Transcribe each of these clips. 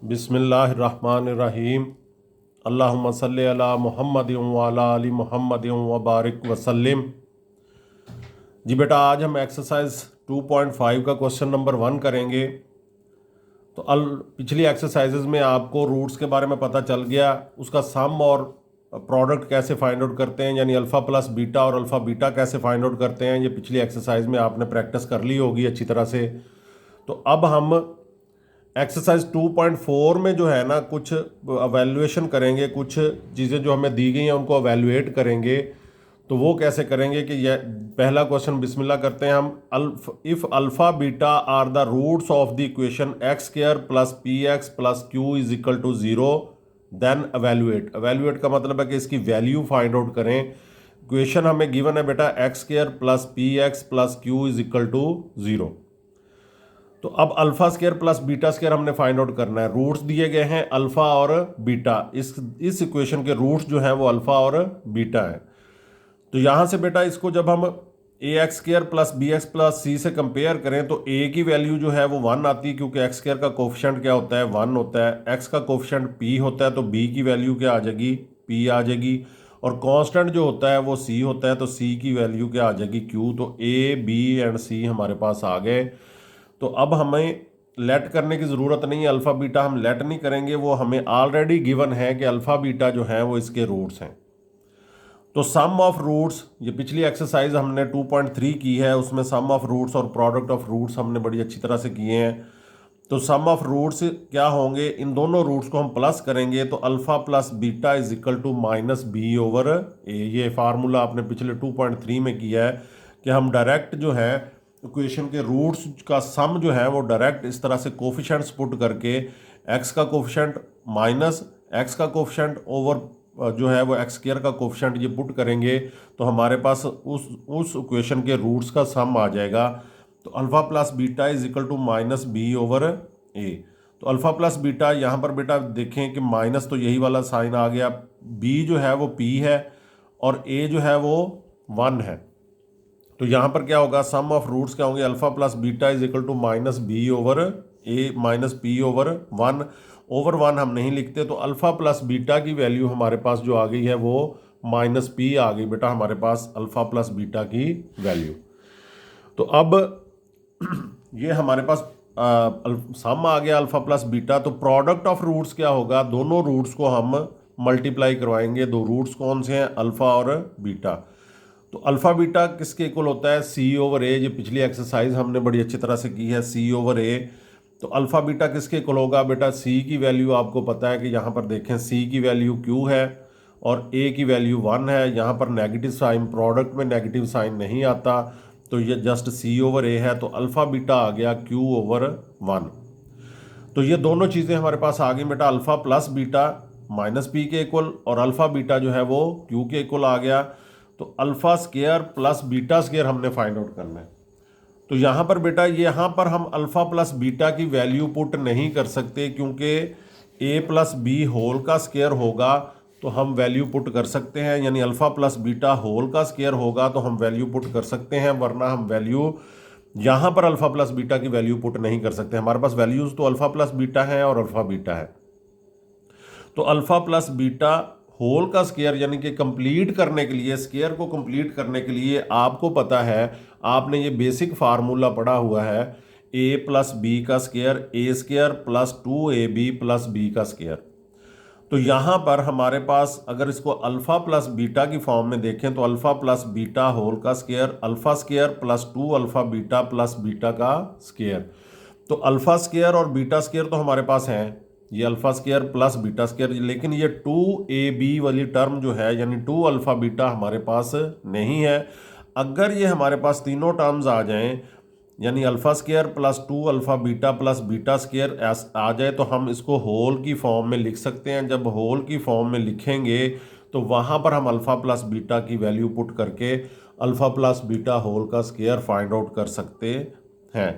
बिस्मिल्लाहिर्रहमानिर्रहीम। अल्लाहुम्मा सल्लि अला मुहम्मद व अला आलि मुहम्मद व बारिक वसल्लिम। जी बेटा, आज हम एक्सरसाइज 2.5 का क्वेश्चन नंबर 1 करेंगे। तो पिछली एक्सरसाइजेज में आपको रूट्स के बारे में पता चल गया, उसका सम और प्रोडक्ट कैसे फाइंड आउट करते हैं, यानी अल्फ़ा प्लस बीटा और अल्फ़ा बीटा कैसे फाइंड आउट करते हैं। ये पिछली एक्सरसाइज में आपने प्रैक्टिस कर ली होगी अच्छी तरह से। तो अब हम एक्सरसाइज 2.4 में जो है ना, कुछ अवेल्युएशन करेंगे, कुछ चीज़ें जो हमें दी गई हैं उनको अवेल्युएट करेंगे। तो वो कैसे करेंगे कि ये पहला क्वेश्चन बिस्मिल्लाह करते हैं हम। If alpha beta are the roots of the equation x square plus p x plus q is equal to zero, then evaluate. Evaluate का मतलब है कि इसकी वैल्यू फाइंड आउट करें। इक्वेशन हमें गिवन है बेटा x square plus p x plus q is equal to zero. तो अब alpha square plus beta square हमने फाइंड आउट करना है। रूट्स दिए गए हैं अल्फा और बीटा। इस इक्वेशन के रूट्स जो हैं वो अल्फा और बीटा हैं। तो यहाँ से बेटा इसको जब हम a x square plus b x plus c से कंपेयर करें तो ए की वैल्यू जो है वो 1 आती है, क्योंकि एक्स स्क्वायर का कोफिशिएंट क्या होता है, 1 होता है। एक्स का कोफिशिएंट पी होता है तो बी की वैल्यू क्या आ जाएगी, पी आ जाएगी। और कांस्टेंट जो होता है वो सी होता है तो सी की वैल्यू क्या आ जाएगी, क्यू। तो ए बी एंड सी हमारे पास आ गए। तो अब हमें लेट करने की ज़रूरत नहीं है, अल्फ़ा बीटा हम लेट नहीं करेंगे, वो हमें ऑलरेडी गिवन है कि अल्फ़ा बीटा जो है वो इसके रूट्स हैं। तो सम ऑफ रूट्स, ये पिछली एक्सरसाइज हमने 2.3 की है, उसमें सम ऑफ रूट्स और प्रोडक्ट ऑफ रूट्स हमने बड़ी अच्छी तरह से किए हैं। तो सम ऑफ रूट्स क्या होंगे, इन दोनों रूट्स को हम प्लस करेंगे तो alpha plus beta is equal to minus b over a. ये फार्मूला आपने पिछले 2.3 में किया है कि हम डायरेक्ट जो है इक्वेशन के रूट्स का सम जो है वो डायरेक्ट इस तरह से कोफिशिएंट्स पुट करके एक्स का कोफिशिएंट माइनस एक्स का कोफिशिएंट ओवर जो है वो एक्स स्क्वायर का कोफिशिएंट ये पुट करेंगे तो हमारे पास उस इक्वेशन के रूट्स का सम आ जाएगा। तो alpha plus beta is equal to minus b over a. तो अल्फ़ा प्लस बीटा यहाँ पर बेटा देखें कि माइनस तो यही वाला साइन आ गया, बी जो है वो पी है और ए जो है वो 1 है। तो यहाँ पर क्या होगा, सम ऑफ रूट्स क्या होंगे, alpha plus beta is equal to minus b over a minus p over 1। Over 1 हम नहीं लिखते, तो अल्फा प्लस बीटा की वैल्यू हमारे पास जो आ गई है वो माइनस पी आ गई बेटा हमारे पास अल्फा प्लस बीटा की वैल्यू। तो अब ये हमारे पास सम आ गया अल्फा प्लस बीटा। तो प्रोडक्ट ऑफ रूट्स क्या होगा, दोनों रूट्स को हम मल्टीप्लाई करवाएंगे। दो रूट्स कौन से हैं, अल्फा और बीटा। तो अल्फ़ा बीटा किसके इक्वल होता है, सी ओवर ए। ये पिछली एक्सरसाइज हमने बड़ी अच्छी तरह से की है, सी ओवर ए। तो अल्फ़ा बीटा किसके इक्वल होगा बेटा, सी की वैल्यू आपको पता है कि यहाँ पर देखें सी की वैल्यू क्यू है और ए की वैल्यू 1 है। यहाँ पर नेगेटिव साइन, प्रोडक्ट में नेगेटिव साइन नहीं आता, तो ये जस्ट सी ओवर ए है। तो अल्फ़ा बीटा आ गया क्यू ओवर 1। तो ये दोनों चीज़ें हमारे पास आ गई बेटा, alpha plus beta minus P के इक्वल और अल्फ़ा बीटा जो है वो क्यू के इक्वल आ गया। तो alpha square plus beta square हमने फाइंड आउट करना है। तो यहाँ पर बेटा यहाँ पर हम अल्फ़ा प्लस बीटा की वैल्यू पुट नहीं कर सकते, क्योंकि ए प्लस बी होल का स्क्वायर होगा तो हम वैल्यू पुट कर सकते हैं, यानी अल्फ़ा प्लस बीटा होल का स्क्वायर होगा तो हम वैल्यू पुट कर सकते हैं, वरना हम वैल्यू यहाँ पर अल्फ़ा प्लस बीटा की वैल्यू पुट नहीं कर सकते। हमारे पास वैल्यूज़ तो अल्फ़ा प्लस बीटा है और अल्फ़ा बीटा है। तो अल्फ़ा प्लस बीटा होल का स्क्वायर, यानी कि कंप्लीट करने के लिए, स्क्वायर को कंप्लीट करने के लिए आपको पता है, आपने ये बेसिक फार्मूला पढ़ा हुआ है, ए प्लस बी का square, a square plus 2ab plus b का स्क्वायर। तो यहाँ पर हमारे पास अगर इसको अल्फ़ा प्लस बीटा की फॉर्म में देखें तो अल्फ़ा प्लस बीटा होल का square, alpha square plus 2 alpha beta plus beta का स्क्वायर। तो अल्फ़ा स्क्वायर और बीटा स्क्वायर तो हमारे पास हैं, ये alpha square plus beta square, लेकिन ये 2ab वाली टर्म जो है यानी 2 अल्फ़ा बीटा हमारे पास नहीं है। अगर ये हमारे पास तीनों टर्म्स आ जाएं, यानी alpha square plus 2 alpha beta plus beta square आ जाए तो हम इसको होल की फॉर्म में लिख सकते हैं। जब होल की फॉर्म में लिखेंगे तो वहाँ पर हम अल्फ़ा प्लस बीटा की वैल्यू पुट करके अल्फ़ा प्लस बीटा होल का स्क्वायर फाइंड आउट कर सकते हैं।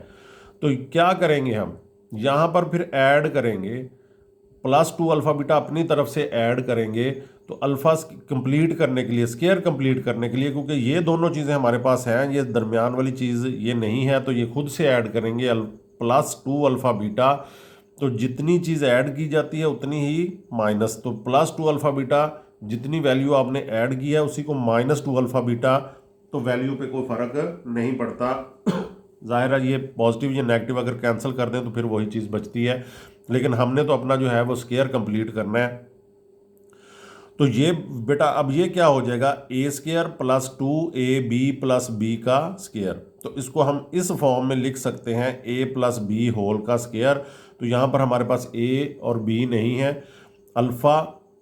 तो क्या करेंगे, हम यहाँ पर फिर ऐड करेंगे, प्लस 2 अल्फ़ा बीटा अपनी तरफ से ऐड करेंगे। तो अल्फ़ा कंप्लीट करने के लिए, स्क्वायर कंप्लीट करने के लिए, क्योंकि ये दोनों चीज़ें हमारे पास हैं, ये दरमियान वाली चीज़ ये नहीं है, तो ये खुद से ऐड करेंगे प्लस 2 अल्फ़ा बीटा तो जितनी चीज़ ऐड की जाती है उतनी ही माइनस, तो +2 अल्फ़ा बीटा जितनी वैल्यू आपने ऐड की है उसी को -2 अल्फ़ा बीटा, तो वैल्यू पे कोई फ़र्क नहीं पड़ता। ज़ाहिर है ये पॉजिटिव या नेगेटिव अगर कैंसिल कर दें तो फिर वही चीज़ बचती है, लेकिन हमने तो अपना जो है वो स्क्वायर कंप्लीट करना है। तो ये बेटा अब ये क्या हो जाएगा, a² + 2ab + b का स्क्वायर, तो इसको हम इस फॉर्म में लिख सकते हैं a + b होल का स्क्वायर। तो यहाँ पर हमारे पास a और b नहीं है, अल्फ़ा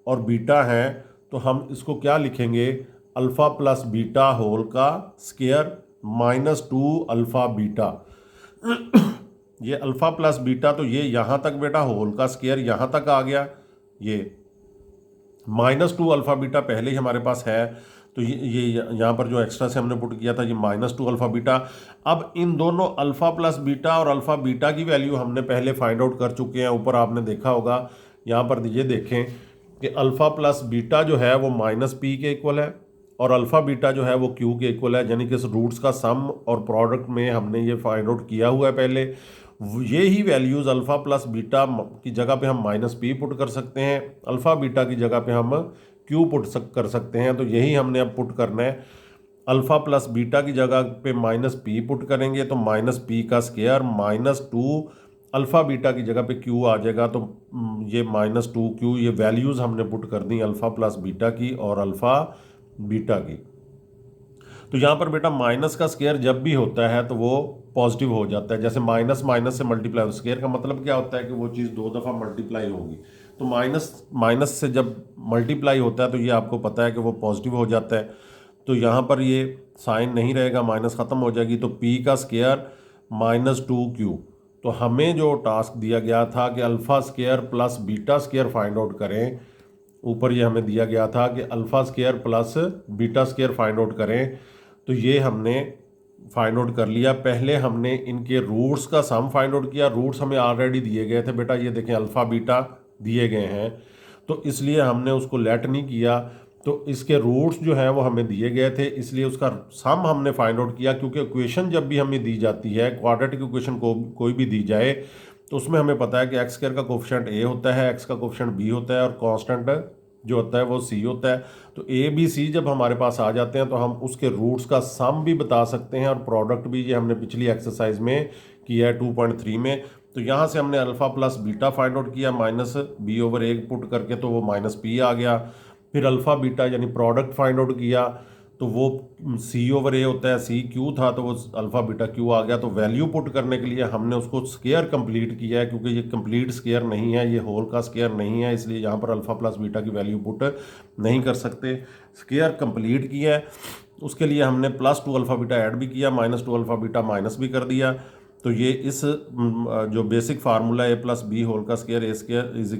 और बीटा है, तो हम इसको क्या लिखेंगे, अल्फ़ा + बीटा होल का स्क्वायर -2 अल्फ़ा बीटा। ये अल्फ़ा + बीटा, तो ये यहाँ तक बेटा होल का स्क्वायर यहाँ तक आ गया, ये -2 अल्फ़ा बीटा पहले ही हमारे पास है, तो ये यहाँ पर जो एक्स्ट्रा से हमने पुट किया था ये -2 अल्फ़ा बीटा। अब इन दोनों अल्फ़ा + बीटा और अल्फ़ा बीटा की वैल्यू हमने पहले फाइंड आउट कर चुके हैं। ऊपर आपने देखा होगा, यहाँ पर ये देखें कि अल्फ़ा + बीटा जो है वो -p के इक्वल है और अल्फ़ा बीटा जो है वो q के इक्वल है, यानी कि इस रूट्स का सम और प्रोडक्ट में हमने ये फाइंड आउट किया हुआ है पहले। ये ही वैल्यूज़ अल्फ़ा + बीटा की जगह पे हम -p पुट कर सकते हैं, अल्फ़ा बीटा की जगह पे हम q कर सकते हैं। तो यही हमने अब पुट करना है, अल्फ़ा + बीटा की जगह पे -p पुट करेंगे तो -p का स्क्वायर -2 अल्फ़ा बीटा की जगह पे q आ जाएगा, तो ये -2q, ये वैल्यूज़ हमने पुट कर दी अल्फ़ा + बीटा की और अल्फ़ा बीटा की। तो यहाँ पर बेटा माइनस का स्क्वायर जब भी होता है तो वो पॉजिटिव हो जाता है, जैसे माइनस माइनस से मल्टीप्लाई, स्क्वायर का मतलब क्या होता है कि वो चीज़ 2 दफ़ा मल्टीप्लाई होगी, तो माइनस माइनस से जब मल्टीप्लाई होता है तो ये आपको पता है कि वो पॉजिटिव हो जाता है। तो यहाँ पर ये साइन नहीं रहेगा, माइनस ख़त्म हो जाएगी, तो p का स्क्वायर -2q। तो हमें जो टास्क दिया गया था कि alpha square + beta square find out करें, ऊपर ये हमें दिया गया था कि alpha square + beta square find out करें, तो ये हमने फाइंड आउट कर लिया। पहले हमने इनके रूट्स का सम फाइंड आउट किया, रूट्स हमें ऑलरेडी दिए गए थे बेटा, ये देखें अल्फ़ा बीटा दिए गए हैं, तो इसलिए हमने उसको लेट नहीं किया, तो इसके रूट्स जो हैं वो हमें दिए गए थे, इसलिए उसका सम हमने फाइंड आउट किया। क्योंकि इक्वेशन जब भी हमें दी जाती है, क्वाड्रेटिक इक्वेशन को कोई भी दी जाए, तो उसमें हमें पता है कि x² का कोफिशिएंट a होता है, x का कोफिशिएंट b होता है और कांस्टेंट जो होता है वो c होता है। तो a b c जब हमारे पास आ जाते हैं तो हम उसके रूट्स का सम भी बता सकते हैं और प्रोडक्ट भी, ये हमने पिछली एक्सरसाइज में किया है 2.3 में। तो यहाँ से हमने अल्फ़ा + बीटा फाइंड आउट किया, -b/1 पुट करके, तो वो -p आ गया। फिर अल्फ़ा बीटा यानी प्रोडक्ट फाइंड आउट किया, तो वो c/a होता है, c q था, तो वो अल्फ़ा बीटा q आ गया। तो वैल्यू पुट करने के लिए हमने उसको स्क्वायर कंप्लीट किया है, क्योंकि ये कंप्लीट स्क्वायर नहीं है, ये होल का स्क्वायर नहीं है, इसलिए यहाँ पर अल्फ़ा + बीटा की वैल्यू पुट नहीं कर सकते। स्क्वायर कंप्लीट किया है, उसके लिए हमने +2 अल्फ़ा बीटा ऐड भी किया, -2 अल्फ़ा बीटा माइनस भी कर दिया। तो ये इस जो basic formula a + b whole का square a² = a²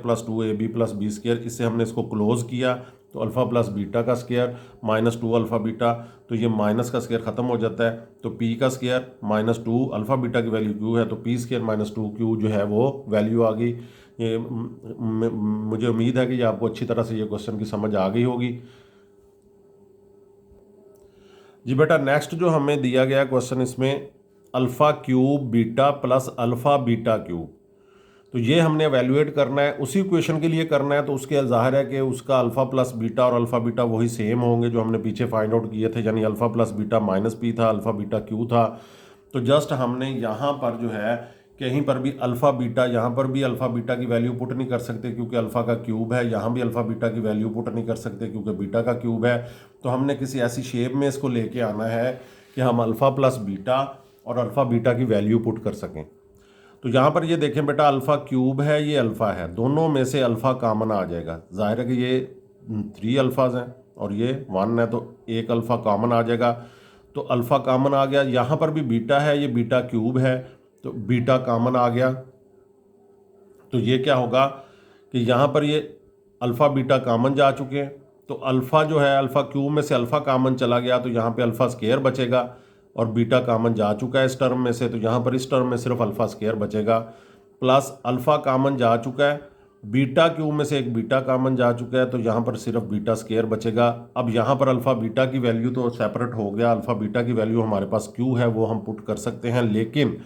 + 2ab + b², इससे हमने इसको क्लोज किया, तो अल्फ़ा + बीटा का स्क्वायर -2 अल्फ़ा बीटा, तो ये माइनस का स्क्वायर ख़त्म हो जाता है, तो p का स्क्वायर -2 अल्फ़ा बीटा की वैल्यू q है, तो p² - 2q जो है वो वैल्यू आ गई। ये मुझे उम्मीद है कि ये आपको अच्छी तरह से ये क्वेश्चन की समझ आ गई होगी। जी बेटा, नेक्स्ट जो हमें दिया गया क्वेश्चन, इसमें α³ बीटा + अल्फ़ा बीटा क्यूब, तो ये हमने एवेल्युएट करना है, उसी क्वेश्चन के लिए करना है, तो उसके ज़ाहिर है कि उसका अल्फ़ा + बीटा और अल्फ़ा बीटा वही सेम होंगे जो हमने पीछे फाइंड आउट किए थे, यानी अल्फ़ा + बीटा -p था, अल्फ़ा बीटा q था। तो जस्ट हमने यहाँ पर जो है कहीं पर भी अल्फ़ा बीटा, यहाँ पर भी अल्फ़ा बीटा की वैल्यू पुट नहीं कर सकते क्योंकि अल्फ़ा का क्यूब है, यहाँ भी अल्फ़ा बीटा की वैल्यू पुट नहीं कर सकते क्योंकि बीटा का क्यूब है। तो हमने किसी ऐसी शेप में इसको लेके आना है कि हम अल्फ़ा + बीटा और अल्फ़ा बीटा की वैल्यू पुट कर सकें। तो यहाँ पर ये देखें बेटा, α³ है, ये अल्फ़ा है, दोनों में से अल्फ़ा कॉमन आ जाएगा। जाहिर है कि ये 3 अल्फ़ाज हैं और ये 1 है, तो एक अल्फ़ा कॉमन आ जाएगा, तो अल्फ़ा कॉमन आ गया। यहाँ पर भी बीटा है, ये β³ है, तो बीटा कॉमन आ गया। तो ये क्या होगा कि यहाँ पर ये अल्फ़ा बीटा कॉमन जा चुके हैं, तो अल्फ़ा जो है α³ में से अल्फ़ा कॉमन चला गया, तो यहाँ पे अल्फ़ा² बचेगा और बीटा कॉमन जा चुका है इस टर्म में से, तो यहाँ पर इस टर्म में सिर्फ अल्फ़ा² बचेगा, प्लस अल्फ़ा कॉमन जा चुका है, β³ में से एक बीटा कॉमन जा चुका है, तो यहाँ पर सिर्फ β² बचेगा। अब यहाँ पर अल्फ़ा बीटा की वैल्यू तो सेपरेट हो गया, अल्फ़ा बीटा की वैल्यू हमारे पास q है वो हम पुट कर सकते हैं, लेकिन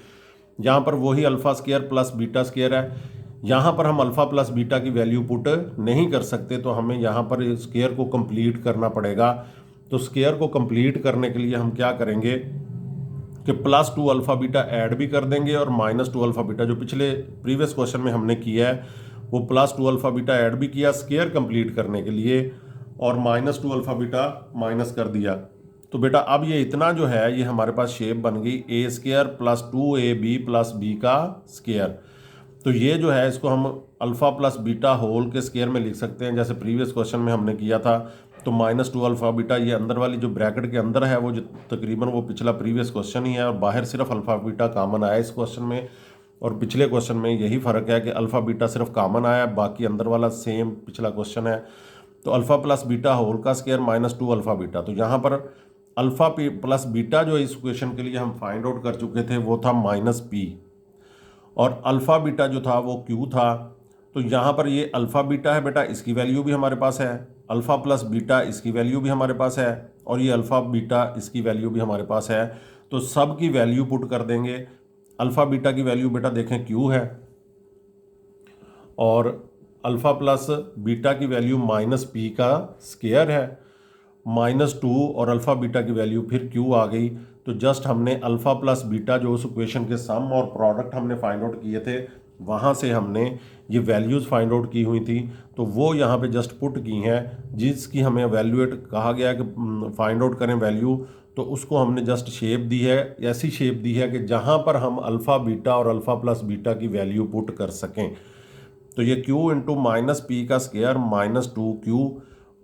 यहाँ पर वही alpha square plus beta square है। यहाँ पर हम अल्फ़ा प्लस बीटा की वैल्यू पुट नहीं कर सकते, तो हमें यहाँ पर स्क्वायर को कंप्लीट करना पड़ेगा। तो स्क्वायर को कंप्लीट करने के लिए हम क्या करेंगे कि प्लस 2 अल्फ़ा बीटा ऐड भी कर देंगे और माइनस 2 अल्फ़ा बीटा जो पिछले प्रीवियस क्वेश्चन में हमने किया है वो प्लस 2 अल्फ़ा बीटा ऐड भी किया स्क्वायर कंप्लीट करने के लिए और माइनस 2 अल्फ़ा बीटा माइनस कर दिया। तो बेटा अब ये इतना जो है ये हमारे पास शेप बन गई a square plus 2ab plus b का स्क्वायर। तो ये जो है इसको हम अल्फ़ा प्लस बीटा होल के स्क्वायर में लिख सकते हैं, जैसे प्रीवियस क्वेश्चन में हमने किया था। तो माइनस 2 अल्फ़ा बीटा ये अंदर वाली जो ब्रैकेट के अंदर है वो जो तकरीबन वो पिछला प्रीवियस क्वेश्चन ही है और बाहर सिर्फ अल्फ़ा बीटा कॉमन आया इस क्वेश्चन में, और पिछले क्वेश्चन में यही फ़र्क है कि अल्फ़ा बीटा सिर्फ कॉमन आया, बाकी अंदर वाला सेम पिछला क्वेश्चन है। तो अल्फ़ा प्लस बीटा होल का स्क्वायर माइनस 2 अल्फ़ा बीटा। तो यहाँ पर अल्फ़ा प्लस बीटा जो इस क्वेश्चन के लिए हम फाइंड आउट कर चुके थे वो था माइनस पी, और अल्फ़ा बीटा जो था वो क्यू था। तो यहाँ पर ये अल्फ़ा बीटा है बेटा, इसकी वैल्यू भी हमारे पास है, अल्फ़ा प्लस बीटा इसकी वैल्यू भी हमारे पास है, और ये अल्फ़ा बीटा इसकी वैल्यू भी हमारे पास है। तो सब की वैल्यू पुट कर देंगे। अल्फ़ा बीटा की वैल्यू बेटा देखें क्यू है, और अल्फ़ा प्लस बीटा की वैल्यू माइनस पी का स्क्वायर है, माइनस 2 और अल्फ़ा बीटा की वैल्यू फिर क्यू आ गई। तो जस्ट हमने अल्फ़ा प्लस बीटा जो उस इक्वेशन के सम और प्रोडक्ट हमने फाइंड आउट किए थे वहाँ से हमने ये वैल्यूज़ फाइंड आउट की हुई थी, तो वो यहाँ पे जस्ट पुट की हैं, जिसकी हमें वैल्यूएट कहा गया है कि फाइंड आउट करें वैल्यू। तो उसको हमने जस्ट शेप दी है, ऐसी शेप दी है कि जहाँ पर हम अल्फ़ा बीटा और अल्फ़ा प्लस बीटा की वैल्यू पुट कर सकें। तो ये q इंटू माइनस पी का स्क्वायर माइनस 2q,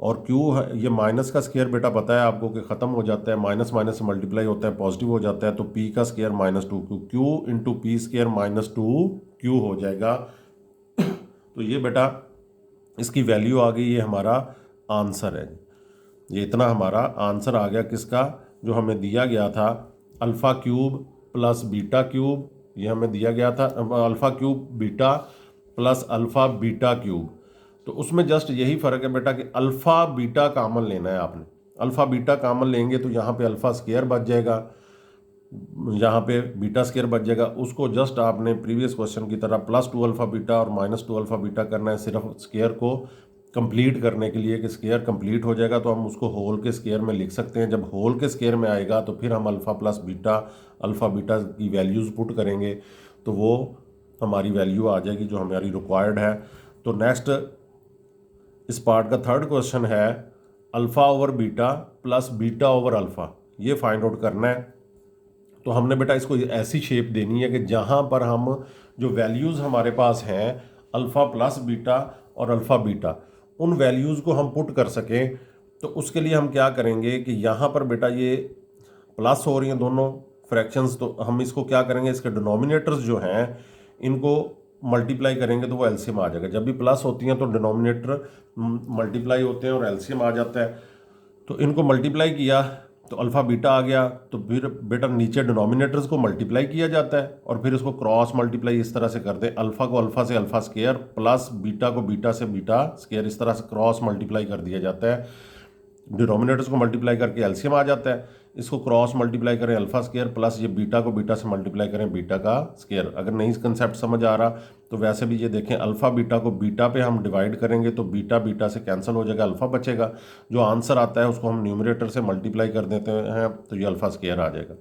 और q ये माइनस का स्क्वायर बेटा पता है आपको कि ख़त्म हो जाता है, माइनस माइनस से मल्टीप्लाई होता है, पॉजिटिव हो जाता है। तो p का square minus 2q, q into P square minus 2q हो जाएगा। तो ये बेटा इसकी वैल्यू आ गई, ये हमारा आंसर है। ये इतना हमारा आंसर आ गया किसका, जो हमें दिया गया था alpha cube plus beta cube, ये हमें दिया गया था alpha cube beta plus alpha beta cube. तो उसमें जस्ट यही फ़र्क है बेटा कि अल्फ़ा बीटा कामन लेना है आपने। अल्फ़ा बीटा कामन लेंगे तो यहाँ पे अल्फ़ा स्क्वायर बच जाएगा, यहाँ पे बीटा स्क्वायर बच जाएगा। उसको जस्ट आपने प्रीवियस क्वेश्चन की तरह प्लस 2 अल्फ़ा बीटा और माइनस 2 अल्फ़ा बीटा करना है, सिर्फ स्क्वायर को कंप्लीट करने के लिए कि स्क्वायर कंप्लीट हो जाएगा तो हम उसको होल के स्क्वायर में लिख सकते हैं। जब होल के स्क्वायर में आएगा तो फिर हम alpha plus beta alpha beta की वैल्यूज़ पुट करेंगे, तो वो हमारी वैल्यू आ जाएगी जो हमारी रिक्वायर्ड है। तो नेक्स्ट इस पार्ट का थर्ड क्वेश्चन है alpha over beta plus beta over alpha, ये फाइंड आउट करना है। तो हमने बेटा इसको ऐसी शेप देनी है कि जहाँ पर हम जो वैल्यूज़ हमारे पास हैं अल्फ़ा प्लस बीटा और अल्फ़ा बीटा, उन वैल्यूज़ को हम पुट कर सकें। तो उसके लिए हम क्या करेंगे कि यहाँ पर बेटा ये प्लस हो रही हैं दोनों फ्रैक्शंस, तो हम इसको क्या करेंगे, इसके डिनोमिनेटर्स जो हैं इनको मल्टीप्लाई करेंगे तो वो एलसीएम आ जाएगा। जब भी प्लस होती हैं तो डिनोमिनेटर मल्टीप्लाई होते हैं और एलसीएम आ जाता है। तो इनको मल्टीप्लाई किया तो अल्फ़ा बीटा आ गया, तो फिर बेटा नीचे डिनोमिनेटर्स को मल्टीप्लाई किया जाता है और फिर इसको क्रॉस मल्टीप्लाई इस तरह से करते हैं, अल्फ़ा को अल्फ़ा से अल्फ़ा स्क्वायर प्लस बीटा को बीटा से बीटा स्क्वायर, इस तरह से क्रॉस मल्टीप्लाई कर दिया जाता है। डिनोमिनेटर्स को मल्टीप्लाई करके एलसीएम आ जाता है, इसको क्रॉस मल्टीप्लाई करें अल्फ़ा स्क्वायर प्लस ये बीटा को बीटा से मल्टीप्लाई करें बीटा का स्क्वायर। अगर नहीं कंसेप्ट समझ आ रहा तो वैसे भी ये देखें, अल्फ़ा बीटा को बीटा पे हम डिवाइड करेंगे तो बीटा बीटा से कैंसिल हो जाएगा, अल्फ़ा बचेगा। जो आंसर आता है उसको हम न्यूमरेटर से मल्टीप्लाई कर देते हैं तो ये अल्फ़ा स्क्वायर आ जाएगा।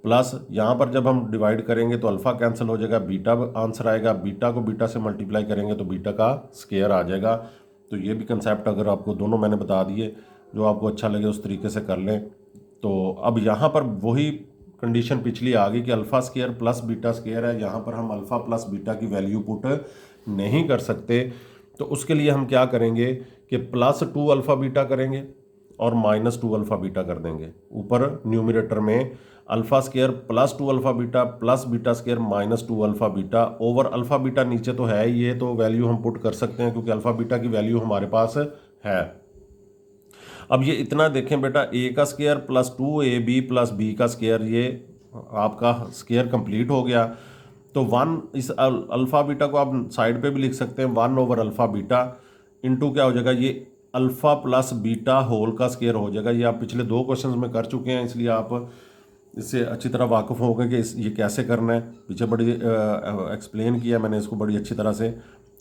प्लस यहाँ पर जब हम डिवाइड करेंगे तो अल्फ़ा कैंसिल हो जाएगा, बीटा आंसर आएगा, बीटा को बीटा से मल्टीप्लाई करेंगे तो बीटा का स्क्वायर आ जाएगा। तो ये भी कंसेप्ट अगर आपको दोनों मैंने बता दिए, जो आपको अच्छा लगे उस तरीके से कर लें। तो अब यहाँ पर वही कंडीशन पिछली आ गई कि alpha square plus beta square है, यहाँ पर हम अल्फ़ा प्लस बीटा की वैल्यू पुट नहीं कर सकते। तो उसके लिए हम क्या करेंगे कि प्लस 2 अल्फ़ा बीटा करेंगे और माइनस 2 अल्फ़ा बीटा कर देंगे। ऊपर न्यूमरेटर में alpha square plus 2 alpha beta plus beta square minus 2 alpha beta over alpha beta नीचे तो है ही, ये तो वैल्यू हम पुट कर सकते हैं क्योंकि अल्फ़ा बीटा की वैल्यू हमारे पास है। अब ये इतना देखें बेटा, ए का square plus 2ab plus b का स्क्वायर, ये आपका स्क्वायर कंप्लीट हो गया। तो 1 इस अल्फ़ा बीटा को आप साइड पे भी लिख सकते हैं, 1 ओवर अल्फ़ा बीटा इंटू क्या हो जाएगा, ये अल्फ़ा प्लस बीटा होल का स्क्वायर हो जाएगा। ये आप पिछले 2 क्वेश्चंस में कर चुके हैं, इसलिए आप इससे अच्छी तरह वाकिफ़ हो गए कि ये कैसे करना है। पीछे बड़ी एक्सप्लेन किया मैंने इसको बड़ी अच्छी तरह से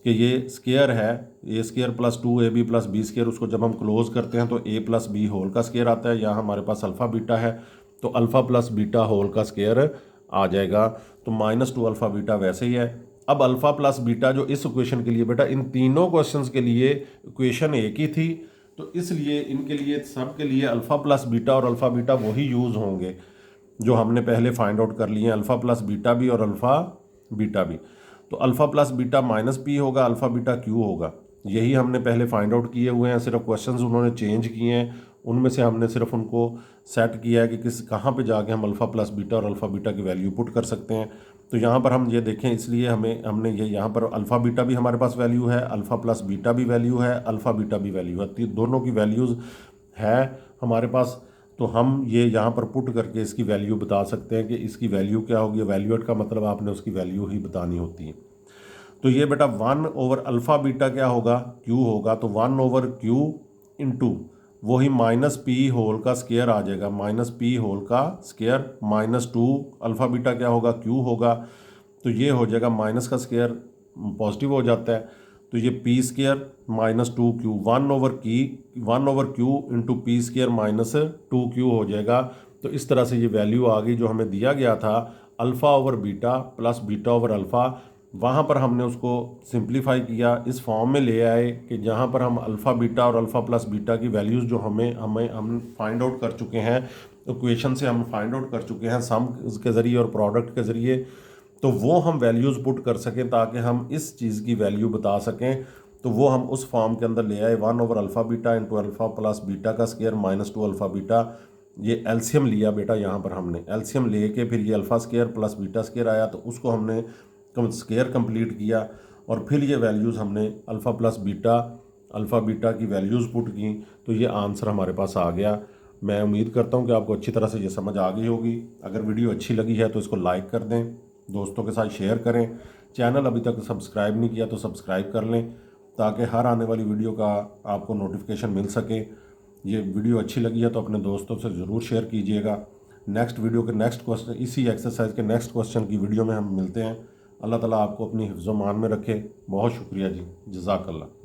कि ये स्केयर है, a square plus 2ab plus b square, उसको जब हम क्लोज करते हैं तो a प्लस बी होल का स्केयर आता है। यहाँ हमारे पास अल्फ़ा बीटा है तो अल्फ़ा प्लस बीटा होल का स्केयर आ जाएगा। तो -2 अल्फ़ा बीटा वैसे ही है। अब अल्फ़ा प्लस बीटा जो इस इक्वेशन के लिए बेटा, इन तीनों क्वेश्चंस के लिए इक्वेशन एक ही थी, तो इसलिए इनके लिए सब के लिए अल्फ़ा प्लस बीटा और अल्फ़ा बीटा वही यूज़ होंगे जो हमने पहले फाइंड आउट कर लिए हैं, अल्फ़ा प्लस बीटा भी और अल्फ़ा बीटा भी। तो alpha plus beta minus P होगा, अल्फ़ा बीटा क्यू होगा। यही हमने पहले फाइंड आउट किए हुए हैं, सिर्फ क्वेश्चंस उन्होंने चेंज किए हैं, उनमें से हमने सिर्फ उनको सेट किया है कि कहाँ पे जाके हम अल्फ़ा प्लस बीटा और अल्फ़ा बीटा की वैल्यू पुट कर सकते हैं। तो यहाँ पर हम ये देखें, इसलिए हमने ये यहाँ पर अल्फ़ा बीटा भी हमारे पास वैल्यू है, अल्फ़ा प्लस बीटा भी वैल्यू है, अल्फ़ा बीटा भी वैल्यू है, तो दोनों की वैल्यूज़ है हमारे पास। तो हम ये यहाँ पर पुट करके इसकी वैल्यू बता सकते हैं कि इसकी वैल्यू क्या होगी। वैल्यूएट का मतलब आपने उसकी वैल्यू ही बतानी होती है। तो ये बेटा 1 ओवर अल्फ़ा बीटा क्या होगा, क्यू होगा। तो 1 ओवर क्यू इंटू वही माइनस पी होल का स्केयर आ जाएगा, माइनस पी होल का स्केयर, -2 अल्फ़ा बीटा क्या होगा, क्यू होगा। तो ये हो जाएगा माइनस का स्केयर पॉजिटिव हो जाता है, तो ये P square -2 Q, 1 over Q into P square -2 Q हो जाएगा। तो इस तरह से ये वैल्यू आ गई जो हमें दिया गया था, alpha over beta plus beta over alpha. वहाँ पर हमने उसको सिंप्लीफाई किया, इस फॉर्म में ले आए कि जहाँ पर हम अल्फ़ा बीटा और अल्फ़ा प्लस बीटा की वैल्यूज़ जो हम फाइंड आउट कर चुके हैं, इक्वेशन से हम फाइंड आउट कर चुके हैं सम के ज़रिए और प्रोडक्ट के ज़रिए, तो वो हम वैल्यूज़ पुट कर सकें ताकि हम इस चीज़ की वैल्यू बता सकें। तो वो हम उस फॉर्म के अंदर ले आए, 1 over alpha beta into alpha plus beta का स्केयर -2 अल्फ़ा बीटा। ये एलसीएम लिया बेटा, यहाँ पर हमने एलसीएम ले के फिर ये alpha square plus beta square आया, तो उसको हमने स्केयर कंप्लीट किया और फिर ये वैल्यूज़ हमने अल्फ़ा बीटा की वैल्यूज़ पुट की, तो ये आंसर हमारे पास आ गया। मैं उम्मीद करता हूँ कि आपको अच्छी तरह से ये समझ आ गई होगी। अगर वीडियो अच्छी लगी है तो इसको लाइक कर दें, दोस्तों के साथ शेयर करें। चैनल अभी तक सब्सक्राइब नहीं किया तो सब्सक्राइब कर लें ताकि हर आने वाली वीडियो का आपको नोटिफिकेशन मिल सके। ये वीडियो अच्छी लगी है तो अपने दोस्तों से ज़रूर शेयर कीजिएगा। नेक्स्ट वीडियो के नेक्स्ट क्वेश्चन, इसी एक्सरसाइज के नेक्स्ट क्वेश्चन की वीडियो में हम मिलते हैं। अल्लाह ताला आपको अपनी हिफ्ज़-ओ-मान में रखे। बहुत शुक्रिया जी, जज़ाकल्लाह।